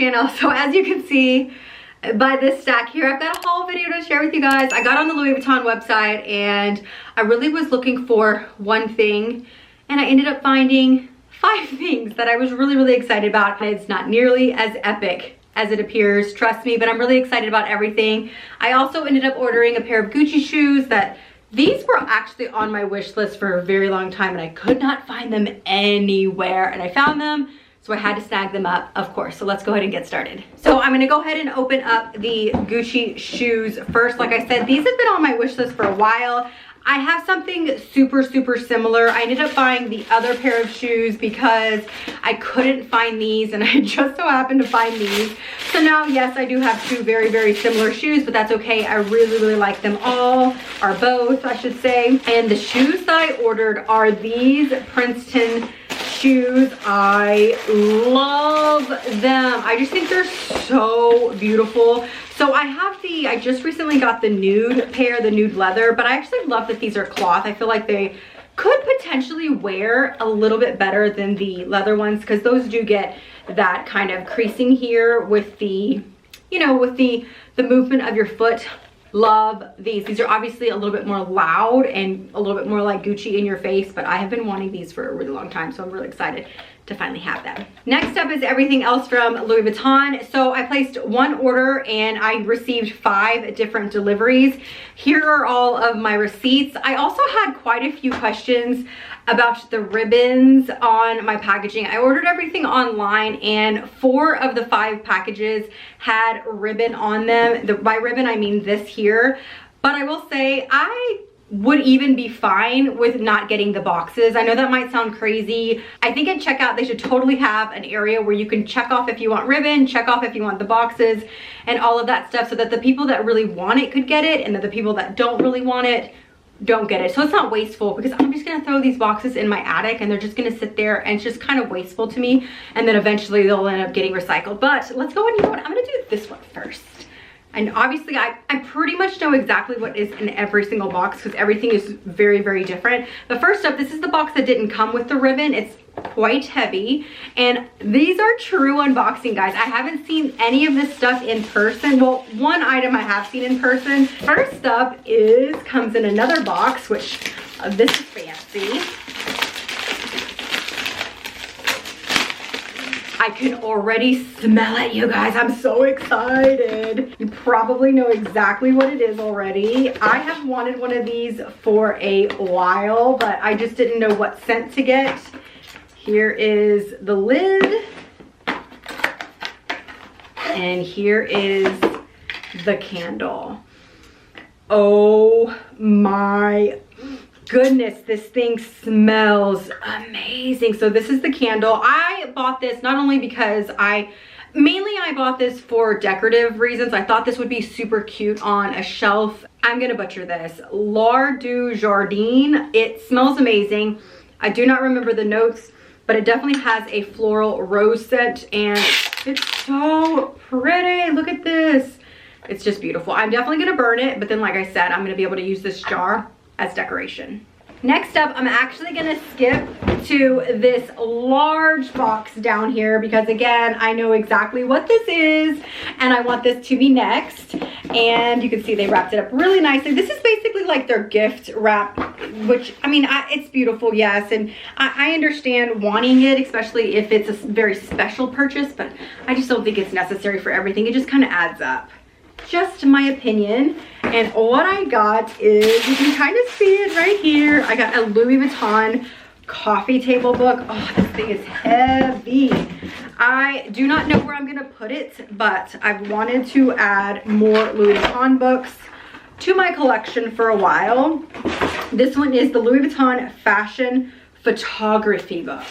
channel. So as you can see by this stack here, I've got a haul video to share with you guys. I got on the Louis Vuitton website and I really was looking for one thing, and I ended up finding 5 things that I was really excited about. It's not nearly as epic as it appears, trust me, but I'm really excited about everything. I also ended up ordering a pair of Gucci shoes that these were actually on my wish list for a very long time, and I could not find them anywhere, and I found them, so I had to snag them up, of course. So let's go ahead and get started. So I'm gonna go ahead and open up the Gucci shoes first. Like I said, these have been on my wish list for a while. I have something super similar. I ended up buying the other pair of shoes because I couldn't find these, and I just so happened to find these. So now, yes, I do have 2 very similar shoes, but that's okay. I really like them all, or both, I should say. And the shoes that I ordered are these Princeton shoes. I love them. I just think they're so beautiful. So I just recently got the nude pair, the nude leather, but I actually love that these are cloth. I feel like they could potentially wear a little bit better than the leather ones, because those do get that kind of creasing here with the, you know, with the movement of your foot. Love these. These are obviously a little bit more loud and a little bit more like Gucci in your face, but I have been wanting these for a really long time, so I'm really excited to finally have them. Next up is everything else from Louis Vuitton. So I placed 1 order and I received 5 different deliveries. Here are all of my receipts. I also had quite a few questions about the ribbons on my packaging. I ordered everything online, and 4 of the 5 packages had ribbon on them. By ribbon, I mean this here. But I will say, I would even be fine with not getting the boxes. I know that might sound crazy. I think at checkout, they should totally have an area where you can check off if you want ribbon, check off if you want the boxes, and all of that stuff, so that the people that really want it could get it, and that the people that don't really want it don't get it. So it's not wasteful, because I'm just gonna throw these boxes in my attic and they're just gonna sit there, and it's just kind of wasteful to me, and then eventually they'll end up getting recycled. But let's go and, you know what, I'm gonna do this one first. And obviously I pretty much know exactly what is in every single box, because everything is very different. But first up, this is the box that didn't come with the ribbon. It's quite heavy, and these are true unboxing, guys. I haven't seen any of this stuff in person. Well, one item I have seen in person. First up comes in another box, which this is fancy. I can already smell it, you guys. I'm so excited. You probably know exactly what it is already. I have wanted one of these for a while, but I just didn't know what scent to get. Here is the lid. And here is the candle. Oh my goodness, this thing smells amazing. So this is the candle. I bought this not only because I bought this for decorative reasons. I thought this would be super cute on a shelf. I'm gonna butcher this. L'Art du Jardin. It smells amazing. I do not remember the notes, but it definitely has a floral rose scent, and it's so pretty. Look at this. It's just beautiful. I'm definitely gonna burn it, but then like I said, I'm gonna be able to use this jar as decoration. Next up, I'm actually gonna skip to this large box down here, because again, I know exactly what this is and I want this to be next. And you can see they wrapped it up really nicely. This is basically like their gift wrap, which, I mean, it's beautiful, yes, and I understand wanting it, especially if it's a very special purchase, but I just don't think it's necessary for everything. It just kind of adds up. Just my opinion. And what I got is, you can kind of see it right here, I got a Louis Vuitton coffee table book. Oh, this thing is heavy. I do not know where I'm gonna put it, but I've wanted to add more Louis Vuitton books to my collection for a while. This one is the Louis Vuitton Fashion Photography book.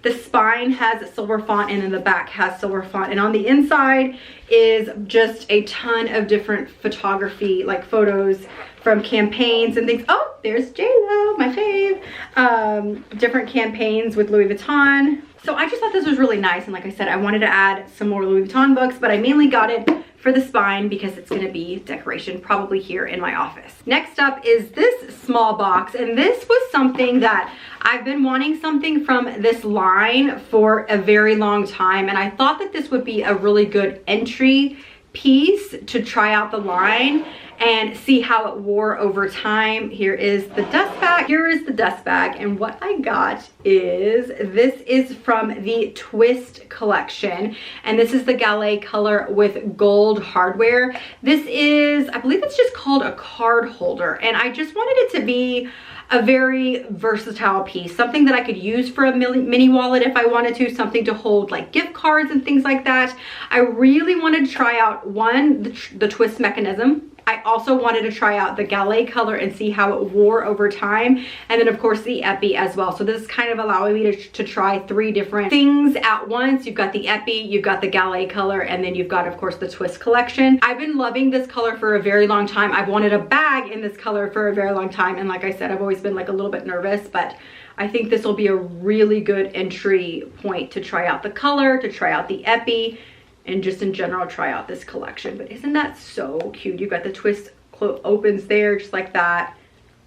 The spine has silver font, and then the back has silver font, and on the inside is just a ton of different photography, like photos from campaigns and things. Oh, there's J-Lo, my fave. Different campaigns with Louis Vuitton. So I just thought this was really nice, and like I said, I wanted to add some more Louis Vuitton books, but I mainly got it for the spine because it's going to be decoration probably here in my office. Next up is this small box, and this was something that I've been wanting something from this line for a very long time, and I thought that this would be a really good entry piece to try out the line and see how it wore over time. Here is the dust bag. Here is the dust bag, and what I got is, this is from the Twist collection, and this is the Gallet color with gold hardware. This is, I believe it's just called a card holder, and I just wanted it to be a very versatile piece, something that I could use for a mini wallet if I wanted to, something to hold like gift cards and things like that. I really wanted to try out the twist mechanism. I also wanted to try out the Gallet color and see how it wore over time. And then of course the epi as well. So this is kind of allowing me to try 3 different things at once. You've got the epi, you've got the Gallet color, and then you've got of course the twist collection. I've been loving this color for a very long time. I've wanted a bag in this color for a very long time. And like I said, I've always been like a little bit nervous, but I think this will be a really good entry point to try out the color, to try out the epi, and just in general try out this collection. But isn't that so cute? You've got the twist opens there just like that.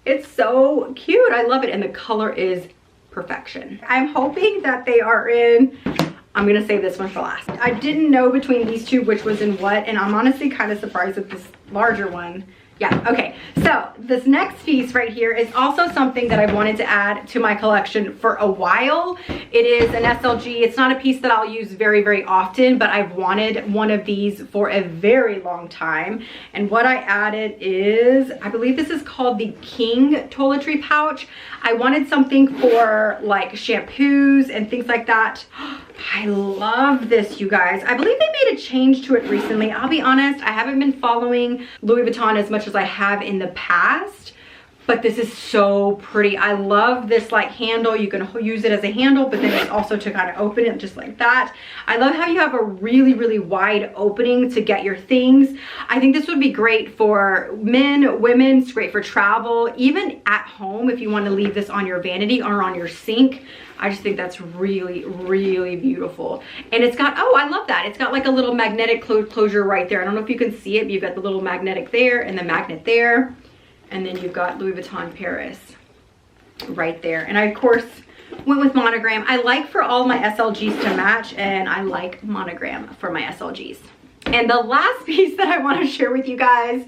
It's so cute. I love it, and the color is perfection. I'm hoping that they are in, I'm gonna save this one for last. I didn't know between these two which was in what, and I'm honestly kind of surprised at this larger one. Yeah, okay, so this next piece right here is also something that I've wanted to add to my collection for a while. It is an SLG. It's not a piece that I'll use very, very often, but I've wanted one of these for a very long time. And what I added is, I believe this is called the King Toiletry pouch. I wanted something for like shampoos and things like that. I love this, you guys. I believe they made a change to it recently. I'll be honest, I haven't been following Louis Vuitton as much as I have in the past, but this is so pretty. I love this like handle. You can use it as a handle, but then it's also to kind of open it just like that. I love how you have a really, really wide opening to get your things. I think this would be great for men, women. It's great for travel, even at home if you want to leave this on your vanity or on your sink. I just think that's really, really beautiful. And it's got, oh, I love that. It's got like a little magnetic closure right there. I don't know if you can see it, but you've got the little magnetic there and the magnet there. And then you've got Louis Vuitton Paris right there. And I, of course, went with monogram. I like for all my SLGs to match, and I like monogram for my SLGs. And the last piece that I want to share with you guys,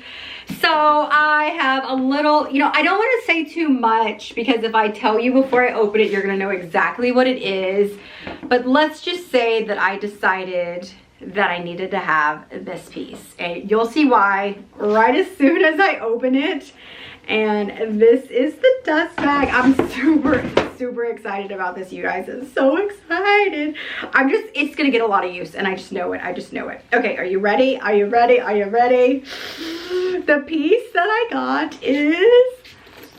so I have a little, you know, I don't want to say too much because if I tell you before I open it, you're going to know exactly what it is. But let's just say that I decided that I needed to have this piece, and you'll see why right as soon as I open it. And this is the dust bag. I'm super excited about this, you guys. I'm so excited. It's gonna get a lot of use, and I just know it. I just know it. Okay, are you ready? Are you ready? Are you ready? The piece that I got is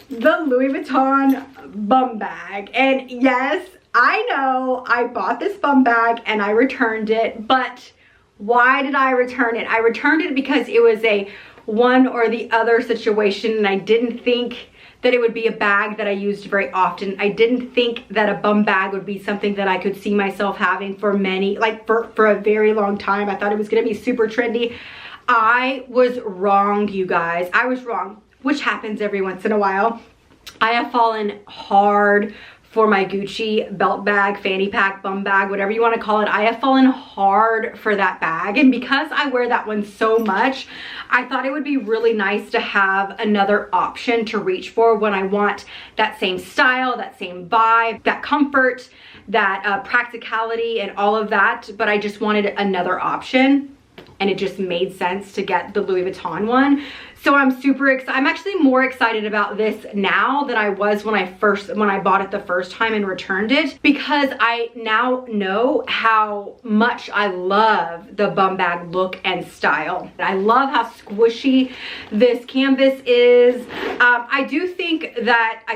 the Louis Vuitton Bum Bag. And yes, I know I bought this bum bag and I returned it, but why did I return it? I returned it because it was a one or the other situation, and I didn't think that it would be a bag that I used very often. I didn't think that a bum bag would be something that I could see myself having for for a very long time. I thought it was gonna be super trendy. I was wrong, you guys. I was wrong, which happens every once in a while. I have fallen hard for my Gucci belt bag, fanny pack, bum bag, whatever you want to call it. I have fallen hard for that bag, and because I wear that one so much, I thought it would be really nice to have another option to reach for when I want that same style, that same vibe, that comfort, that practicality and all of that, but I just wanted another option, and it just made sense to get the Louis Vuitton one. So I'm super excited. I'm actually more excited about this now than I was when I bought it the first time and returned it, because I now know how much I love the bum bag look and style. I love how squishy this canvas is. I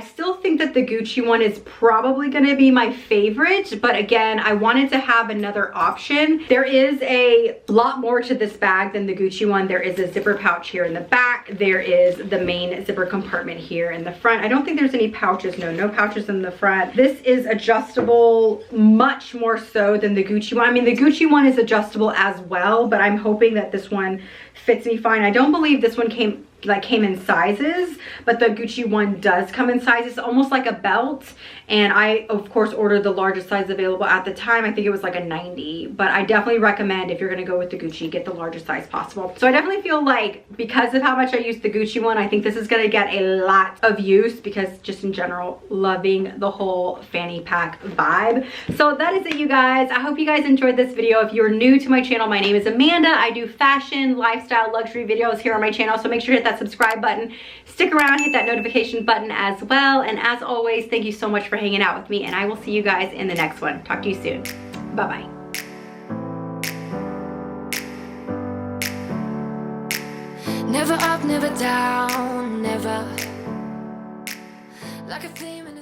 still think that the Gucci one is probably gonna be my favorite, but again, I wanted to have another option. There is a lot more to to this bag than the Gucci one. There is a zipper pouch here in the back. There is the main zipper compartment here in the front. I don't think there's any pouches. No pouches in the front. This is adjustable much more so than the Gucci one. I mean, the Gucci one is adjustable as well, but I'm hoping that this one fits me fine. I don't believe this one came in sizes, but the Gucci one does come in sizes, almost like a belt. And I of course ordered the largest size available at the time. I think it was like a 90, but I definitely recommend, if you're gonna go with the Gucci, get the largest size possible. So I definitely feel like, because of how much I used the Gucci one, I think this is gonna get a lot of use, because just in general, loving the whole fanny pack vibe. So that is it, you guys. I hope you guys enjoyed this video. If you're new to my channel, my name is Amanda. I do fashion, lifestyle, luxury videos here on my channel, so make sure to hit that subscribe button, stick around, hit that notification button as well. And as always, thank you so much for hanging out with me, and I will see you guys in the next one. Talk to you soon. Bye-bye. Never up, never down, never like a flame in